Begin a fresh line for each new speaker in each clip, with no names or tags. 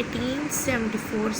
1874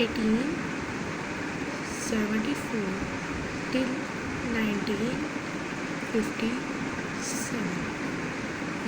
1874 till 1957,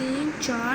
3-4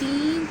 3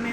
MA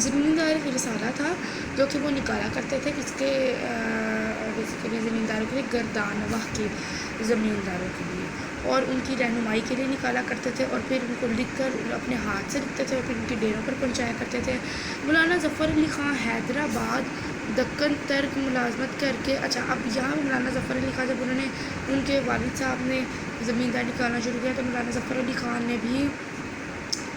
زمیندار ایک رسالہ تھا جو کہ وہ نکالا کرتے تھے کس کے بیسیکلی زمینداروں کے لیے، گردانواں کے زمینداروں کے لیے، اور ان کی رہنمائی کے لیے نکالا کرتے تھے، اور پھر ان کو لکھ کر اپنے ہاتھ سے لکھتے تھے اور پھر ان کے ڈیروں پر پہنچایا کرتے تھے۔ مولانا ظفر علی خان حیدرآباد دکن ترک ملازمت کر کے، اچھا اب یہاں مولانا ظفر علی خان جب انہوں نے ان کے والد صاحب نے زمیندار نکالنا شروع کیا تو مولانا ظفر علی خان نے بھی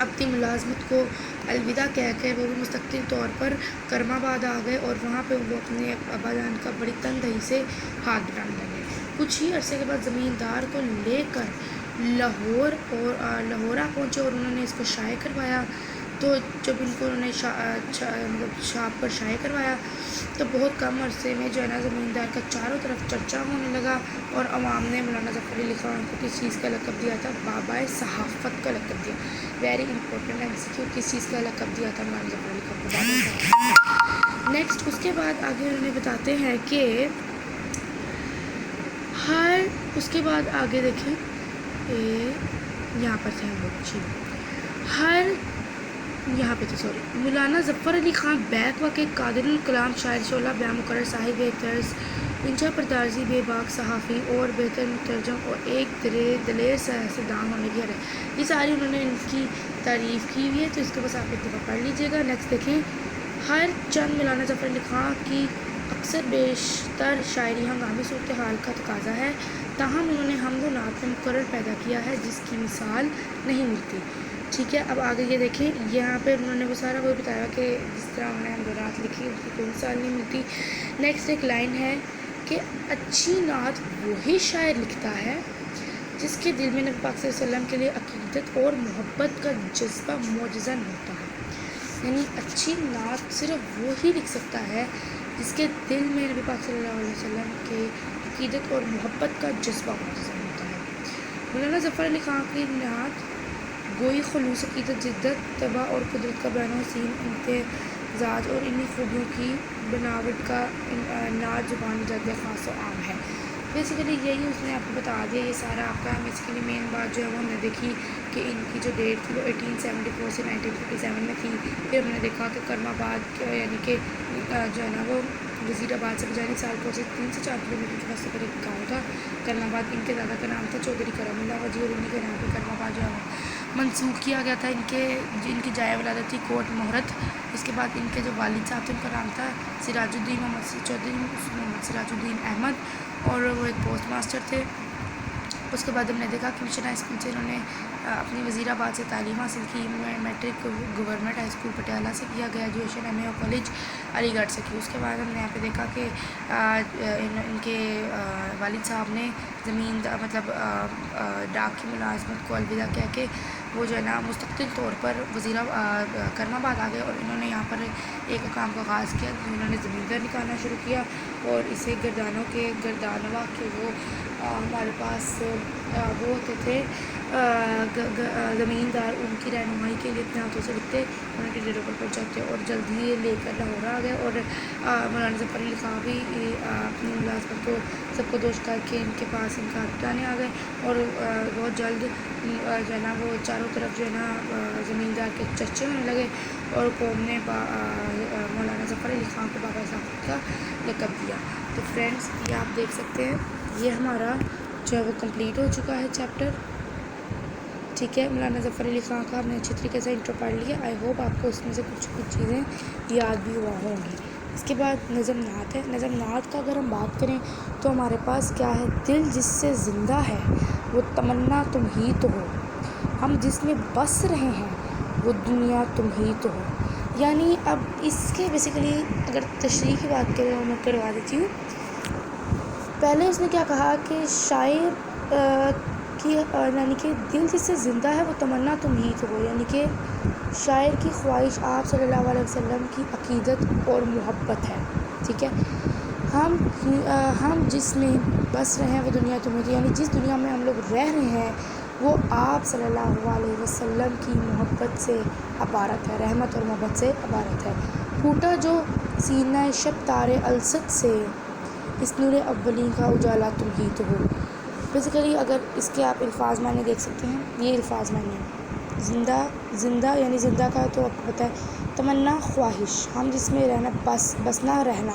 اپنی ملازمت کو الوداع کہہ کے وہ بھی مستقل طور پر کرم آباد آ گئے، اور وہاں پہ وہ اپنے ابا جان کا بڑی تنگی سے ہاتھ بٹانے لگے۔ کچھ ہی عرصے کے بعد زمیندار کو لے کر لاہورہ پہنچے اور انہوں نے اس کو شائع کروایا۔ تو جب ان کو انہوں نے چھاپ پر شائع کروایا تو بہت کم عرصے میں جو ہے نا زمیندار کا چاروں طرف چرچا ہونے لگا، اور عوام نے مولانا ظفر علی خان کو کس چیز کا لقب دیا تھا؟ بابائے صحافت کا لقب دیا۔ ویری امپورٹنٹ MCQ، کس چیز کا لقب دیا تھا مولانا ظفر علی خان کو؟ بابائے صحافت۔ نیکسٹ اس کے بعد آگے انہوں نے بتاتے ہیں کہ اس کے بعد آگے دیکھیں یہاں پر تھے ہم لوگ جی یہاں پہ تھے مولانا ظفر علی خان بیک واقع قادر الکلام شاعر شعلہ بیاں مقرر صاحب طرز انشا پردازی بے باک صحافی اور بہتر مترجم اور ایک دلیر سیاستدان ہونے کی حیرت، یہ ساری انہوں نے ان کی تعریف کی ہوئی ہے، تو اس کے بس آپ ایک دفعہ پڑھ لیجیے گا۔ نیکسٹ دیکھیں ہر چند مولانا ظفر علی خان کی اکثر بیشتر شاعری ہنگامی صورتحال کا تقاضا ہے، تاہم انہوں نے حمد و نعت میں مقرر پیدا کیا ہے جس کی مثال نہیں ملتی۔ ٹھیک ہے، اب آگے یہ دیکھیں یہاں پہ انہوں نے وہ سارا وہ بتایا کہ جس طرح انہوں نے حمد و نعت لکھی اس کی کوئی مثال نہیں ملتی۔ نیکسٹ ایک لائن ہے کہ اچھی نعت وہی شاعر لکھتا ہے جس کے دل میں نبی پاک صلی اللہ علیہ وسلم کے لیے عقیدت اور محبت کا جذبہ موجزن ہوتا ہے، یعنی اچھی نعت صرف وہی لکھ سکتا ہے جس کے دل میں نبی پاک صلی اللہ علیہ وسلم کے عقیدت اور محبت کا جذبہ موجزن ہوتا ہے۔ مولانا ظفر علی خان کی نعت گوئی خلوص عقیدت، جدت، طبع اور قدرت کا بین حسین امتزاج اور انہی خوبیوں کی بناوٹ کا نعت زبان جد خاص و عام ہے۔ بیسیکلی یہی اس نے آپ کو بتا دیا، یہ سارا آپ کا بیسیکلی مین بات جو ہے وہ ہم نے دیکھی کہ ان کی جو ڈیٹ تھی وہ 1874 سے 1957 میں تھی۔ پھر ہم نے دیکھا کہ کرم آباد یعنی کہ جو ہے نا وہ وزیر آباد سے بجانب سیالکوٹ سے 3 سے 4 کلومیٹر کے فاصلے پر ایک گاؤں تھا کرم آباد۔ ان کے دادا کا نام تھا چودھری کرم اللہ وجی، اور انہیں کے نام پہ کرم آباد جو ہے وہ منسوخ کیا گیا تھا۔ ان کی جائے ولادت تھی کوٹ مہرت۔ اس کے بعد ان کے جو والد صاحب تھے ان کا نام تھا سراج الدین محمد چودھری محمد سراج الدین احمد، اور وہ ایک پوسٹ ماسٹر تھے۔ اس کے بعد ہم نے دیکھا کہ مشن ہائی اسکول سے انہوں نے اپنی وزیر آباد سے تعلیم حاصل کی، matric government high school Patiala سے کیا، گریجویشن MA کالج علی گڑھ سے کی۔ اس کے بعد ہم نے یہاں پہ دیکھا کہ ان کے والد صاحب نے مطلب ڈاک کی ملازمت کو الوداع کہہ کے وہ جو ہے نا مستقل طور پر کرم آباد آ گئے، اور انہوں نے یہاں پر ایک کام کا آغاز کیا، انہوں نے زمیندار نکالنا شروع کیا، اور اسے گردانواں کے وہ ہمارے پاس وہ ہوتے تھے زمیندار، ان کی رہنمائی کے لیے اپنے ہاتھوں سے لکھتے، ان کے ڈیروں پر پہنچاتے، اور جلد ہی لے کر لاہور آ گئے، اور مولانا ظفر علی خان بھی اپنی ملازمت کو سب کو دوش کر کے ان کے پاس ان کا ہاتھ بٹانے آ گئے، اور بہت جلد جو ہے نا وہ چاروں طرف جو ہے نا زمیندار کے چرچے ہونے لگے، اور قوم نے مولانا ظفر علی خان کو بابا صحافت کا لقب دیا۔ تو فرینڈس یہ آپ دیکھ سکتے ہیں یہ ہمارا جو ہے وہ کمپلیٹ ہو چکا ہے چیپٹر۔ ٹھیک ہے، مولانا ظفر علی خان کا ہم نے اچھی طریقے سے انٹرو پڑھ لیا۔ آئی ہوپ آپ کو اس میں سے کچھ چیزیں یاد بھی ہوا ہوں گی۔ اس کے بعد نظم نعت ہے۔ نظم نعت کا اگر ہم بات کریں تو ہمارے پاس کیا ہے؟ دل جس سے زندہ ہے وہ تمنا تم ہی تو ہو، ہم جس میں بس رہے ہیں وہ دنیا تم ہی تو ہو۔ یعنی اب اس کے بیسیکلی اگر تشریح کی بات کریں میں کروا دیتی ہوں۔ پہلے اس نے کیا کہا کہ شاعر کی یعنی کہ دل جس سے زندہ ہے وہ تمنا تم ہی تو ہو، یعنی کہ شاعر کی خواہش آپ صلی اللہ علیہ وسلم کی عقیدت اور محبت ہے۔ ٹھیک ہے، ہم جس میں بس رہے ہیں وہ دنیا تمہیں تو، یعنی جس دنیا میں ہم لوگ رہ رہے ہیں وہ آپ صلی اللہ علیہ وسلم کی محبت سے عبارت ہے، رحمت اور محبت سے عبارت ہے۔ پھوٹا جو سینہ شب تارے الست سے، اس نور اولین کا اجالا تم ہی تو ہو۔ بیسیکلی اگر اس کے آپ الفاظ معنی دیکھ سکتے ہیں، یہ الفاظ معنی ہیں۔ زندہ یعنی زندہ کا تو آپ کو پتہ ہے تمنا خواہش، ہم جس میں رہنا، بسنا رہنا،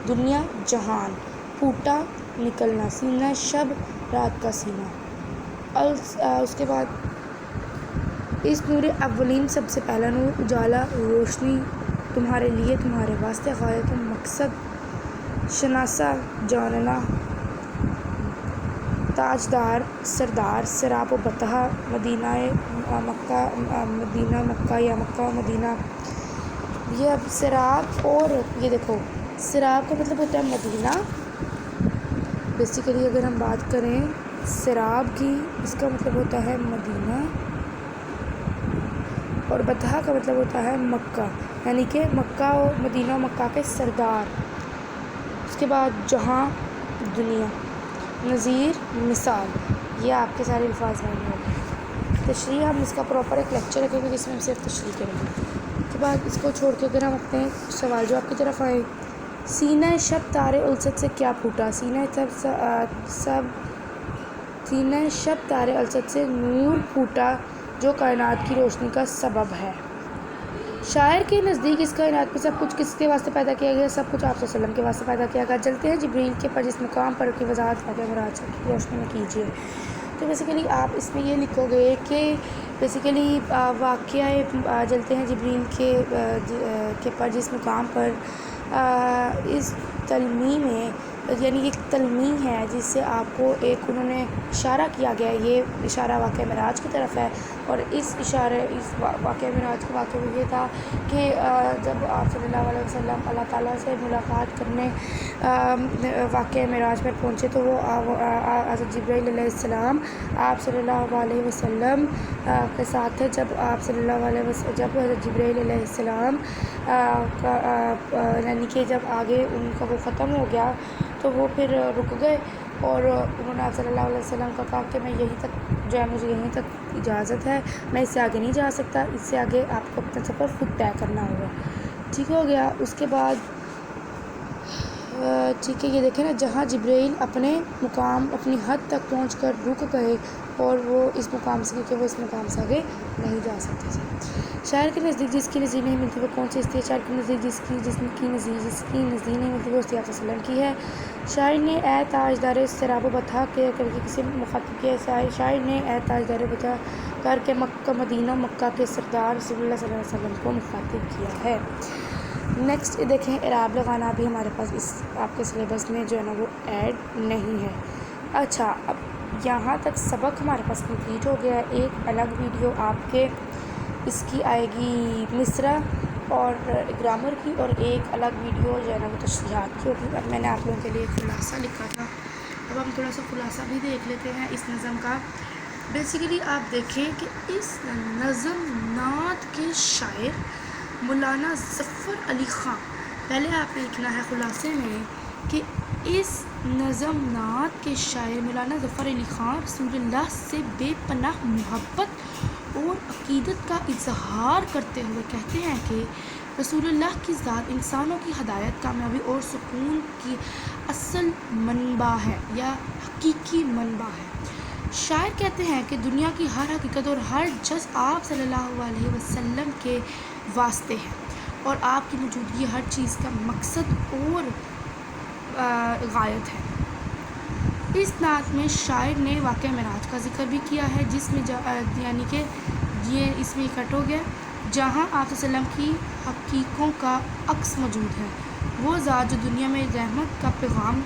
دنیا جہان، پھوٹا نکلنا، سینہ شب رات کا سینہ. اس کے بعد اس نور اولین سب سے پہلا نور، اجالا، روشنی، تمہارے لیے، تمہارے واسطے، غایت و مقصد شناسا جاننا، تاجدار سردار، سراب و بطحہ، مدینہ مکہ یا مکہ مدینہ. یہ اب سراب، اور یہ دیکھو سراب کا مطلب ہوتا ہے مدینہ. بیسیکلی اگر ہم بات کریں سراب کی، اس کا مطلب ہوتا ہے مدینہ، اور بطحہ کا مطلب ہوتا ہے مکہ، یعنی کہ مکہ و مدینہ و مکہ کے سردار. اس کے بعد جہاں، دنیا، نظیر، مثال. یہ آپ کے سارے الفاظ میں ہوں گے. تشریح، ہم اس کا پراپر ایک لیکچر رکھیں گے جس میں ہم صرف تشریح کریں گے. اس کے بعد اس کو چھوڑ کے اگر ہم اپنے سوال جواب کی طرف آئیں، سینہ شب تارے الست سے کیا پھوٹا؟ سینہ شب تارے الست سے نور پھوٹا جو کائنات کی روشنی کا سبب ہے. شاعر کے نزدیک اس کائنات میں سب کچھ کس کے واسطے پیدا کیا گیا؟ سب کچھ آپ صلی اللہ علیہ وسلم کے واسطے پیدا کیا گیا. چلتے ہیں جبریل کے پر جس مقام پر کی وضاحت واقعہ معراج کی روشنی میں کیجیے. تو بیسیکلی آپ اس میں یہ لکھو گے کہ بیسیکلی واقعہ چلتے ہیں جبریل کے پر جس مقام پر اس تلمیح میں، یعنی ایک تلمیح ہے جس سے آپ کو ایک انہوں نے اشارہ کیا گیا. یہ اشارہ واقعہ معراج کی طرف ہے، اور اس واقعہ معراج کے واقعے میں یہ تھا کہ جب آپ صلی اللہ علیہ وسلم اللہ تعالیٰ سے ملاقات کرنے واقعہ معراج پر پہنچے تو وہ حضرت جبرائیل علیہ السلام آپ صلی اللہ علیہ وسلم کے ساتھ تھے. جب حضرت جبرائیل علیہ السلام یعنی کہ جب آگے ان کا وہ ختم ہو گیا تو وہ پھر رک گئے، اور انہوں نے آپ صلی اللہ علیہ وسلم کا کہا کہ میں یہیں تک جو ہے، مجھے یہیں تک اجازت ہے، میں اس سے آگے نہیں جا سکتا، اس سے آگے آپ کو اپنا سفر خود طے کرنا ہوگا. ٹھیک ہو گیا. اس کے بعد ٹھیک ہے، یہ دیکھیں نا، جہاں جبرائیل اپنے مقام، اپنی حد تک پہنچ کر رک گئے، اور وہ اس مقام سے، کیونکہ وہ اس مقام سے آگے نہیں جا سکتے تھے. شاعر کے نزدیک جس کی نظیر نہیں ملتی وہ کون سی ہستی ہے؟ شاعر کے نزدیک جس کی نظیر نہیں ملتی وہ ہستی آپ صلی اللہ علیہ وسلم کی ہے. شاعر نے اے تاجدار سراب و بطحہ کے کر کے کسی مخاطب کیا ہے. شاعر نے اے تاجدار بطحہ کر کے مکہ مدینہ مکہ کے سردار رسول اللہ صلی اللہ علیہ وسلم کو مخاطب کیا ہے. نیکسٹ دیکھیں، اعراب لگانا بھی ہمارے پاس اس آپ کے سلیبس میں جو ہے نا وہ ایڈ نہیں ہے. اچھا، اب یہاں تک سبق ہمارے پاس کمپلیٹ ہو گیا ہے. ایک الگ ویڈیو آپ کے اس کی آئے گی مصرع اور گرامر کی، اور ایک الگ ویڈیو جو ہے نا وہ تشریحات کی ہوگی. اب میں نے آپ لوگوں کے لیے خلاصہ لکھا تھا، اب ہم تھوڑا سا خلاصہ بھی دیکھ لیتے ہیں اس نظم کا. بیسیکلی آپ دیکھیں کہ اس نظم نعت کے شاعر مولانا ظفر علی خان، پہلے آپ نے لکھنا ہے خلاصے میں کہ اس نظم نعت کے شاعر مولانا ظفر علی خان رسول اللہ سے بے پناہ محبت اور عقیدت کا اظہار کرتے ہوئے کہتے ہیں کہ رسول اللہ کی ذات انسانوں کی ہدایت، کامیابی اور سکون کی اصل منبع ہے یا حقیقی منبع ہے. شاعر کہتے ہیں کہ دنیا کی ہر حقیقت اور ہر جز آپ صلی اللہ علیہ وسلم کے واسطے ہے، اور آپ کی موجودگی ہر چیز کا مقصد اور غایت ہے. اس نعت میں شاعر نے واقعہ معراج کا ذکر بھی کیا ہے، جس میں یعنی کہ یہ اس میں اکٹھ ہو گیا جہاں آپ صلی اللہ علیہ وسلم کی حقیقوں کا عکس موجود ہے. وہ ذات جو دنیا میں رحمت کا پیغام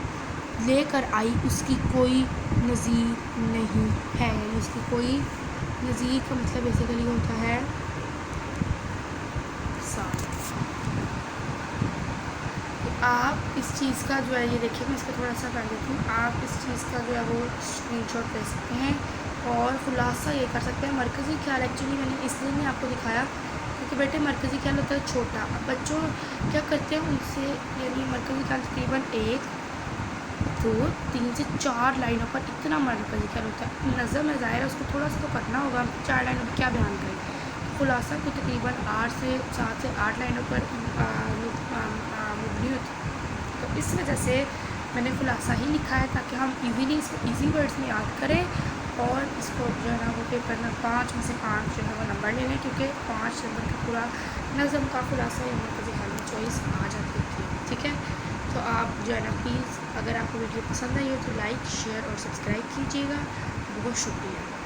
لے کر آئی، اس کی کوئی نظیر نہیں ہے. یعنی اس کی کوئی نظیر کا مطلب بیسیکلی ہوتا ہے آپ اس چیز کا جو ہے، یہ دیکھیں میں اس کو تھوڑا سا کر دیتی ہوں. آپ اس چیز کا جو ہے وہ اسکرین شاٹ لے سکتے ہیں اور خلاصہ یہ کر سکتے ہیں. مرکزی خیال ایکچولی میں نے اس لیے نہیں آپ کو دکھایا کیونکہ بیٹے مرکزی خیال ہوتا ہے چھوٹا. اب بچوں کیا کرتے ہیں ان سے، یعنی مرکزی خیال تقریباً 1 2 3 سے 4 لائنوں پر اتنا مرکزی خیال ہوتا ہے. نظم ہے، ظاہر ہے اس کو تھوڑا سا تو کرنا ہوگا، 4 لائنوں پر کیا بیان کریں. خلاصہ کو تقریباً 7 سے 8 لائنوں پر مبنی ہوتی ہے. تو اس وجہ سے میں نے خلاصہ ہی لکھا ہے تاکہ ہم ایزیلی اس کو ایزی ورڈز میں یاد کریں اور اس کو جو ہے نا وہ پیپر میں 5 میں سے 5 جو ہے وہ نمبر لے لیں، کیونکہ 5 نمبر کا پورا نظم کا خلاصہ یا مرکزی حل میں چوائس آ جاتی ہے، ٹھیک ہے۔ تو آپ جو ہے نا پلیز اگر آپ کو ویڈیو پسند آئی ہو تو لائک، شیئر اور سبسکرائب کیجیے گا۔ بہت شکریہ۔